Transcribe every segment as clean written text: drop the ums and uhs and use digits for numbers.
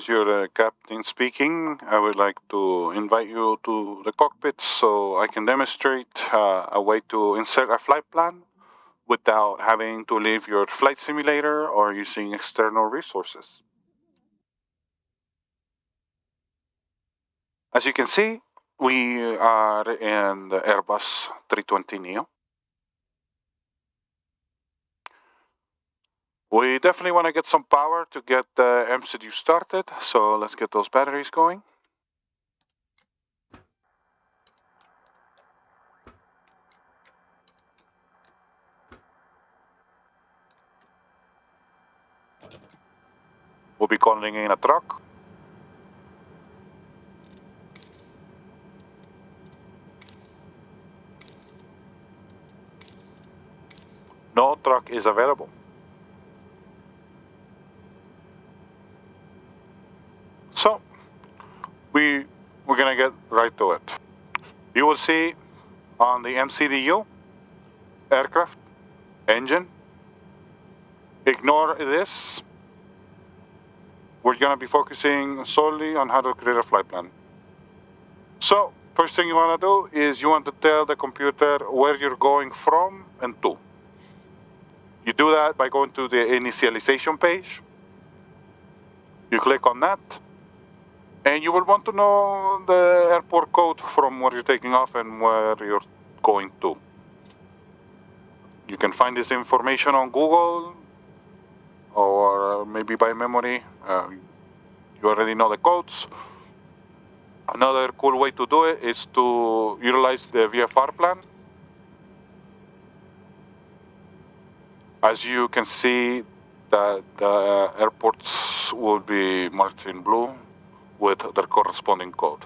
is your captain speaking. I would like to invite you to the cockpit so I can demonstrate a way to insert a flight plan without having to leave your flight simulator or using external resources. As you can see, we are in the Airbus 320neo. We definitely want to get some power to get the MCU started, so let's get those batteries going. We'll be calling in a truck. No truck is available. So, we're gonna get right to it. You will see on the MCDU, aircraft, engine. Ignore this. We're gonna be focusing solely on how to create a flight plan. So, first thing you wanna do is you want to tell the computer where you're going from and to. You do that by going to the initialization page. You click on that. And you will want to know the airport code from where you're taking off and where you're going to. You can find this information on Google or maybe by memory. You already know the codes. Another cool way to do it is to utilize the VFR plan. As you can see, the airports will be marked in blue with their corresponding code.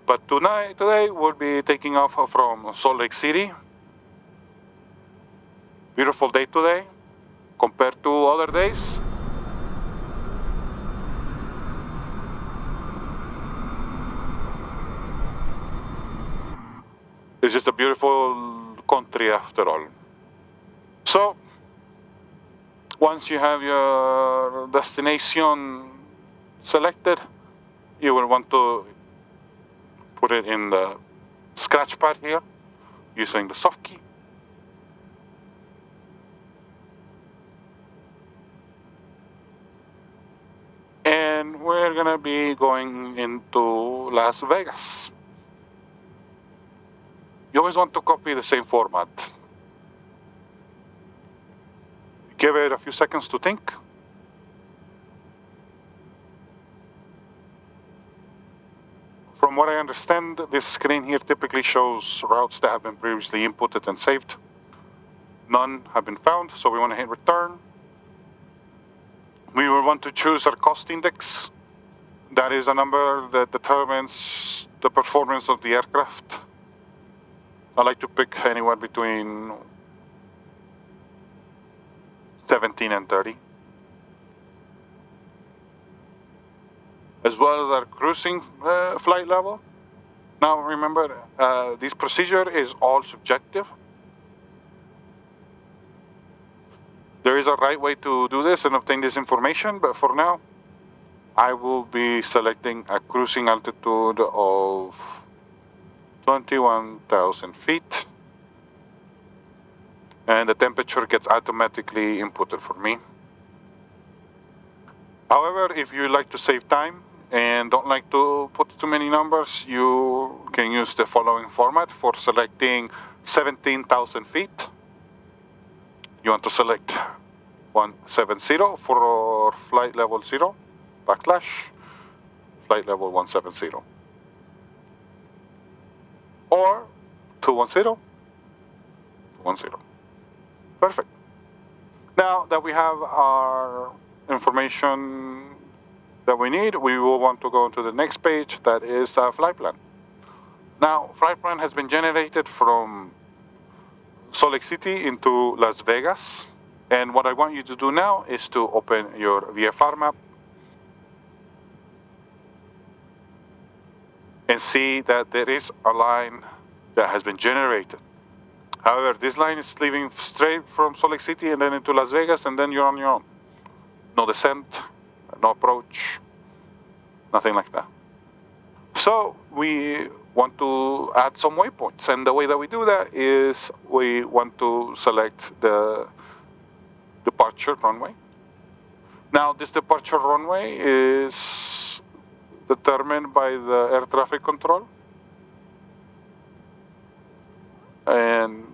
But today we'll be taking off from Salt Lake City. Beautiful day today compared to other days. It's just a beautiful country after all. So, once you have your destination selected, you will want to put it in the scratch pad here using the soft key. And we're gonna be going into Las Vegas. You always want to copy the same format. Give it a few seconds to think. From what I understand, this screen here typically shows routes that have been previously inputted and saved. None have been found, so we want to hit return. We will want to choose our cost index. That is a number that determines the performance of the aircraft. I like to pick anywhere between 17 and 30. As well as our cruising flight level. Now remember, this procedure is all subjective. There is a right way to do this and obtain this information, but for now, I will be selecting a cruising altitude of 21,000 feet. And the temperature gets automatically inputted for me. However, if you like to save time and don't like to put too many numbers, you can use the following format for selecting 17,000 feet. You want to select 170 for flight level 0, backslash, flight level 170. Or 210, 210. Perfect. Now that we have our information that we need, we will want to go to the next page, that is a flight plan. Now, flight plan has been generated from Salt Lake City into Las Vegas. And what I want you to do now is to open your VFR map and see that there is a line that has been generated. However, this line is leaving straight from Salt Lake City and then into Las Vegas, and then you're on your own. No descent, no approach. nothing like that. So we want to add some waypoints, and the way that we do that is we want to select the departure runway. Now this departure runway is determined by the air traffic control, and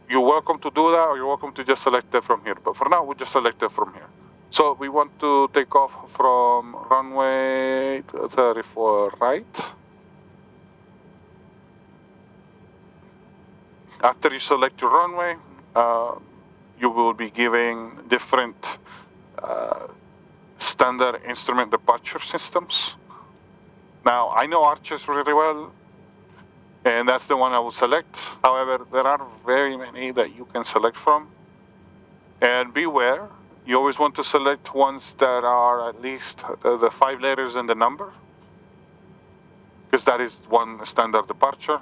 you're welcome to do that, or you're welcome to just select it from here, but for now we just select it from here. So we want to take off from runway 34 right. After you select your runway, you will be giving different standard instrument departure systems. Now, I know Arches really well, and that's the one I will select. However, there are very many that you can select from. And beware, you always want to select ones that are at least the 5 letters in the number, because that is one standard departure.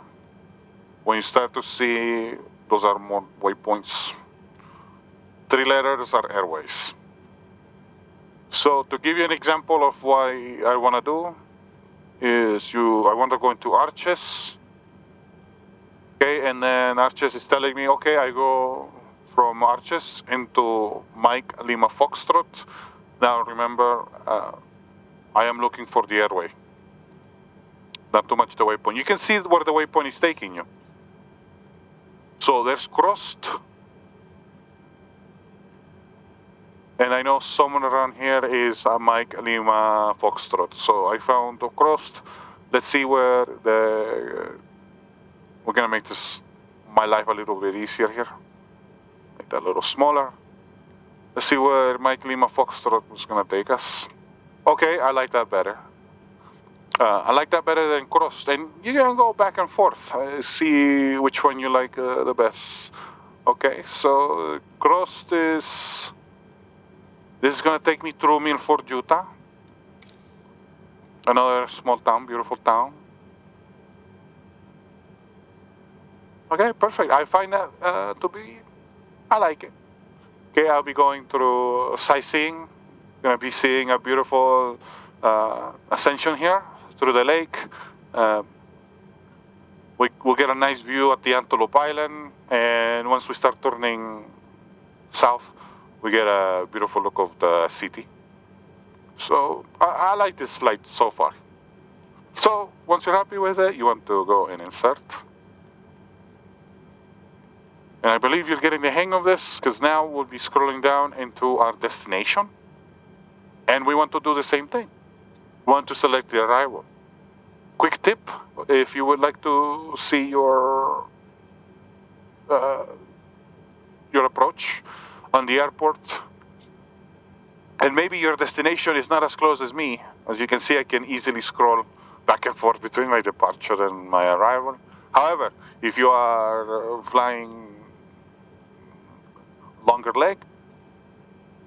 When you start to see, those are more waypoints. 3 letters are airways. So to give you an example of what I want to do is I want to go into Arches. Okay, and then Arches is telling me, okay, I go from Arches into Mike Lima Foxtrot. Now remember, I am looking for the airway, not too much the waypoint. You can see where the waypoint is taking you. So there's crossed. And I know someone around here is Mike Lima Foxtrot. So I found the crossed. Let's see where we're gonna make my life a little bit easier here. Make that a little smaller. Let's see where Mike Lima Foxtrot is gonna take us. Okay, I like that better. I like that better than crossed. And you can go back and forth. See which one you like the best. Okay, so crossed is... This is gonna take me through Milford, Utah. Another small town, beautiful town. Okay, perfect. I find that I like it. Okay, I'll be going through sightseeing. Gonna be seeing a beautiful ascension here through the lake. We'll get a nice view at the Antelope Island, and once we start turning south, we get a beautiful look of the city. So I like this flight so far. So once you're happy with it, you want to go and insert. And I believe you're getting the hang of this, because now we'll be scrolling down into our destination. And we want to do the same thing. We want to select the arrival. Quick tip, if you would like to see your approach on the airport, and maybe your destination is not as close as me. As you can see, I can easily scroll back and forth between my departure and my arrival. However, if you are flying longer leg,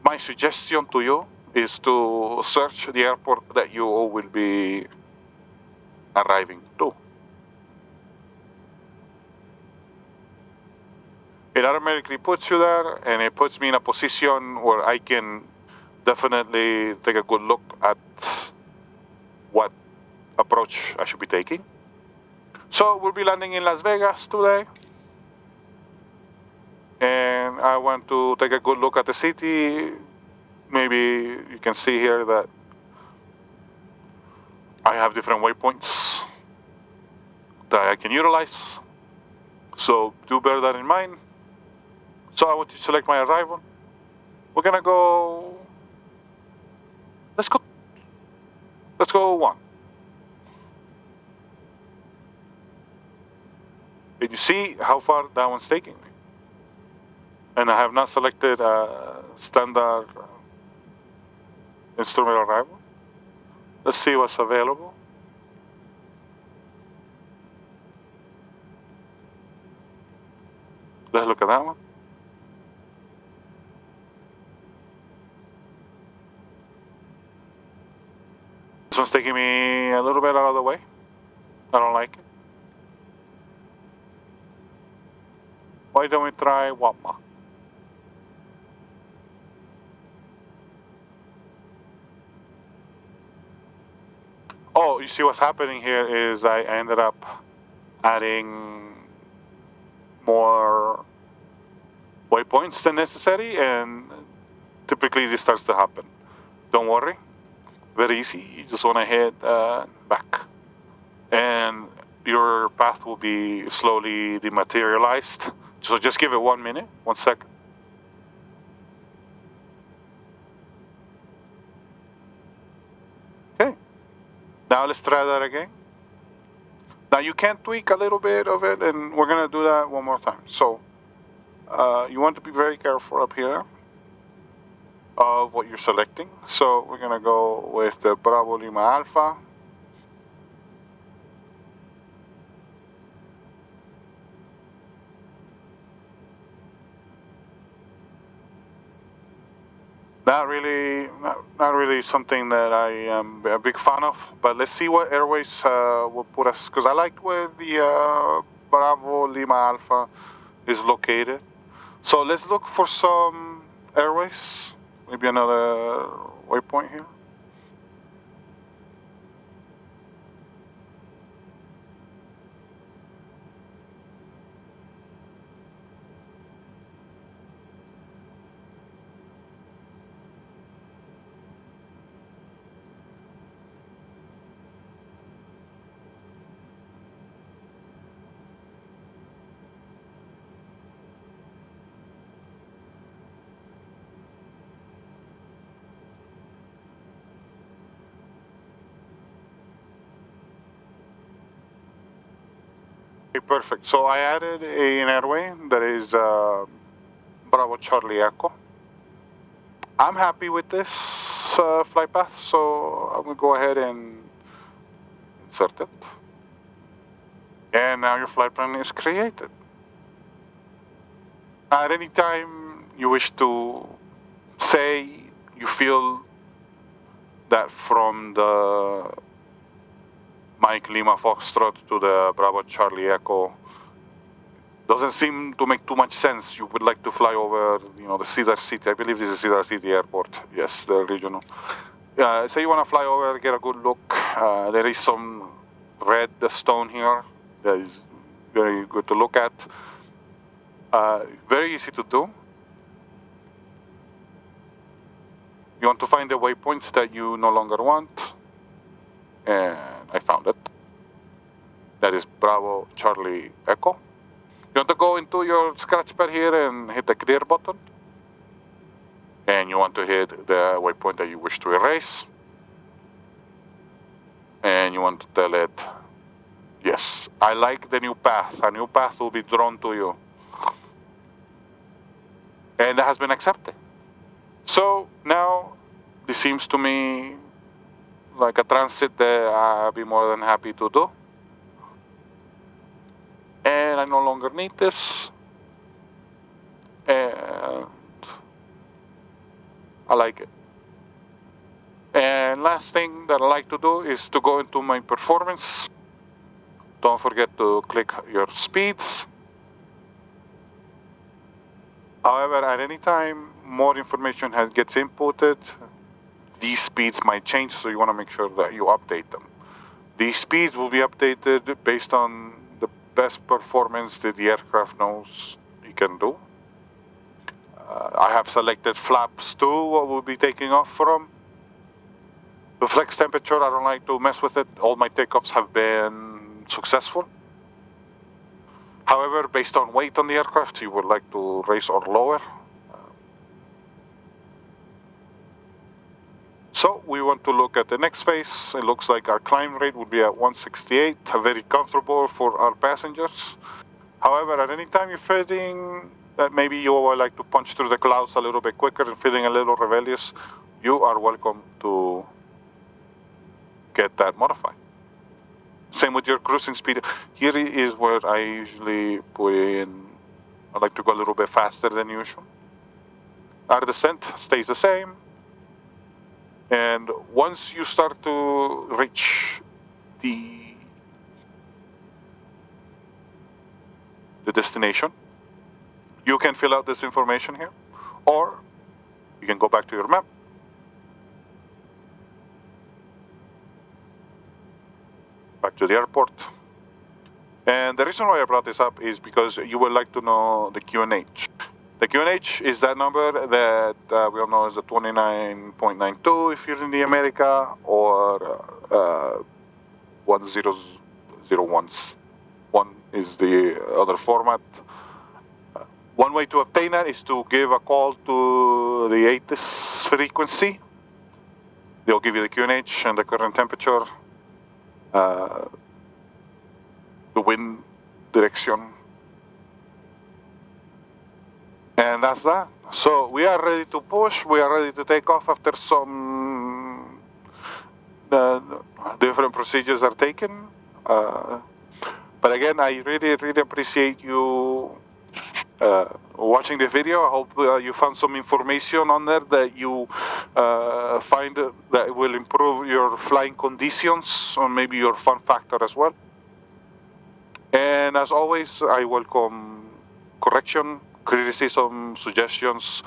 my suggestion to you is to search the airport that you will be arriving to. It automatically puts you there, and it puts me in a position where I can definitely take a good look at what approach I should be taking. So we'll be landing in Las Vegas today, and I want to take a good look at the city. Maybe you can see here that I have different waypoints that I can utilize. So do bear that in mind. So I want to select my arrival. We're gonna go. Let's go 1. And you see how far that one's taking me. And I have not selected a standard instrument arrival. Let's see what's available. Let's look at that one. This one's taking me a little bit out of the way. I don't like it. Why don't we try Wapma? you see what's happening here is I ended up adding more waypoints than necessary, and typically this starts to happen. Don't worry, very easy. You just want to hit back, and your path will be slowly dematerialized. So just give it 1 minute, 1 second. Okay, now let's try that again. Now you can tweak a little bit of it, and we're gonna do that one more time. So you want to be very careful up here of what you're selecting. So we're gonna go with the Bravo Lima Alpha. Not really something that I am a big fan of. But let's see what airways will put us, because I like where the Bravo Lima Alpha is located. So let's look for some airways. Maybe another waypoint here. Okay, perfect. So I added an airway that is Bravo Charlie Echo. I'm happy with this flight path, so I'm gonna go ahead and insert it. And now your flight plan is created. At any time you wish to say you feel that from the Mike Lima Foxtrot to the Bravo Charlie Echo doesn't seem to make too much sense. You would like to fly over, the Cedar City. I believe this is Cedar City Airport. Yes, the regional. Say you want to fly over, get a good look. There is some red stone here that is very good to look at. Very easy to do. You want to find the waypoint that you no longer want, and I found it. That is Bravo Charlie Echo. You want to go into your scratch pad here and hit the clear button, and you want to hit the waypoint that you wish to erase, and you want to tell it, yes, I like the new path. A new path will be drawn to you, and that has been accepted. So now this seems to me like a transit that I'll be more than happy to do. And I no longer need this. And I like it. And last thing that I like to do is to go into my performance. Don't forget to click your speeds. However, at any time more information gets inputted, these speeds might change, so you want to make sure that you update them. These speeds will be updated based on the best performance that the aircraft knows it can do. I have selected flaps too, what we'll be taking off from. The flex temperature, I don't like to mess with it. All my takeoffs have been successful. However, based on weight on the aircraft, you would like to raise or lower. So we want to look at the next phase. It looks like our climb rate would be at 168, very comfortable for our passengers. However, at any time you're feeling that maybe you would like to punch through the clouds a little bit quicker and feeling a little rebellious, you are welcome to get that modified. Same with your cruising speed. Here is where I usually put in, I like to go a little bit faster than usual. Our descent stays the same. And once you start to reach the destination, you can fill out this information here, or you can go back to your map. get to the airport. And the reason why I brought this up is because you would like to know the QNH. The QNH is that number that we all know is the 29.92 if you're in the America, or 1001 is the other format. One way to obtain that is to give a call to the ATIS frequency. They'll give you the QNH and the current temperature, the wind direction, and that's that. So we are ready to push. We are ready to take off after some different procedures are taken. But again, I really appreciate you watching the video. I hope you found some information on there that you find that will improve your flying conditions, or maybe your fun factor as well. And as always, I welcome correction, criticism, suggestions,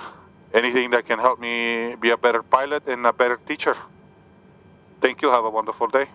anything that can help me be a better pilot and a better teacher. Thank you. Have a wonderful day.